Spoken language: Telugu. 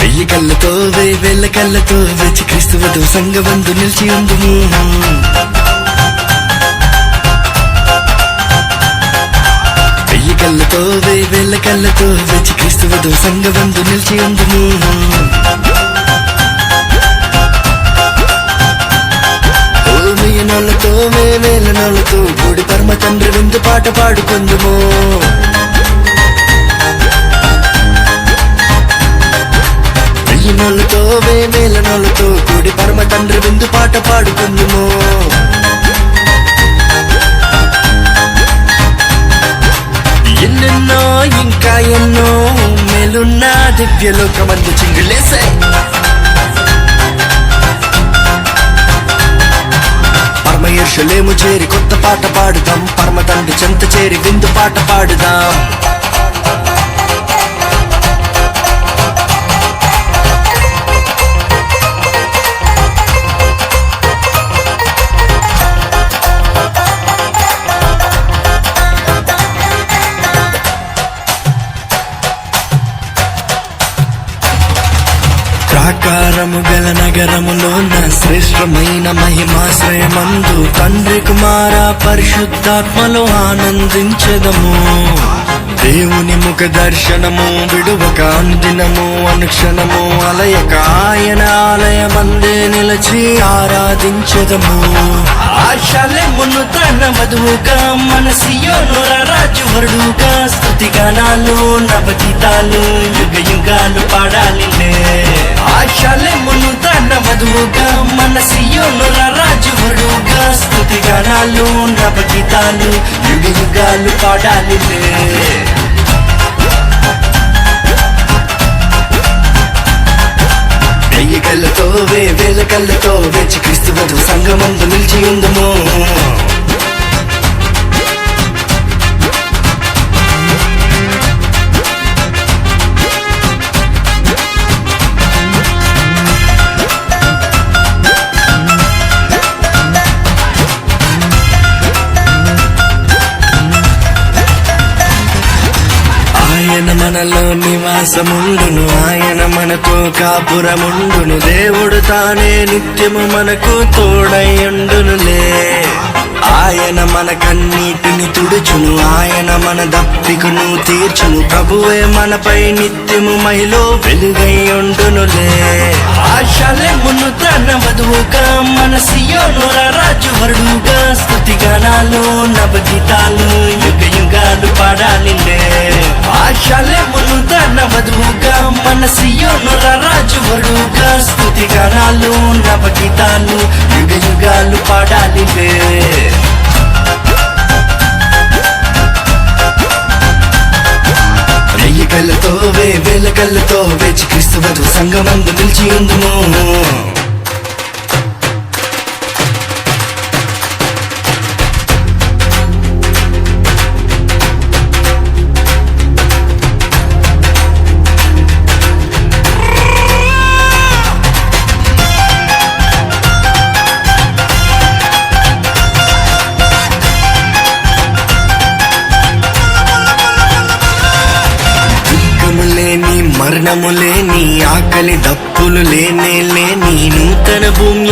వెయ్యి కళ్ళతో వేల కళ్ళతో వచ్చి క్రీస్తు వధువు సంగమందు నిలిచి ఉందుము. వెయ్యి కళ్ళతో వేల కళ్ళతో వచ్చి క్రీస్తు వధువు సంగమందు నిలిచి ఉందుము. నోళ్ళతో వేల నోళ్ళతో కూడి పరమ తండ్రి విందు పాట పాడుకుందుము. వెయ్యి నోళ్ళతో వేల నోళ్ళతో కూడి పరమ తండ్రి విందు పాట పాడుకుందుము. ఎన్నెన్నో ఇంకా ఎన్నో మేలున్న దివ్యలోకమందు చింగులేసే యెరూషలేము చేరి కొత్త పాట పాడుదాం, పరమ తండ్రి చెంత చేరి విందు పాట పాడుదాం. ప్రాకారము గల నగరములోన శ్రేష్టమైన మహిమాశ్రయమందు తండ్రి కుమార పరిశుద్ధాత్మలో ఆనందించదము. దేవుని ముఖ దర్శనము విడువక అనుదినము అనుక్షణము అలయక ఆయన ఆలయమందే నిలచి ఆరాధించదము. ఆశలెమును తన వధువుగా మన సియోను రాజువరుడుగా స్తుతిగానాలు నవగీతాలు యుగ యుగాలు పాడాలిలే. ఆశలెమును తన వధువుగా మన సియోను రాజువరుడుగా స్తుతిగానాలు నవగీతాలు యుగ యుగాలు పాడాలిలే. వెయ్యి కళ్ళతో వేల కళ్ళతో వేచి క్రీస్తు వధువు సంగమందు నిలిచి ఉందుము. ఆయన మనలో నివాసముండును, ఆయన మనతో కాపురముండును. దేవుడు తానే నిత్యము మనకు తోడయుండునులే. ఆయన మన కన్నీటిని తుడుచును, ఆయన మన దప్పికను తీర్చును. ప్రభువే మనపై నిత్యము మహిలో వెలుగై ఉండునులే. ఆశలెమును తన వధువుగా మన సియోను రాజువరుడుగా స్తుతిగానాలు నవగీతాలు యుగ యుగాలు పాడాలిలే. ఆశలెమును తన వధువుగా మన సియోను రాజువరుడుగా స్తుతిగానాలు నవగీతాలు యుగ యుగాలు పాడాలిలే. వెయ్యి కళ్ళతో వేల కళ్ళతో వేచి క్రీస్తు వధువు సంగమందు నిలిచి ఉందుము. మరణము లేని ఆకలి దప్పులు లేనే లేని నూతన భూమి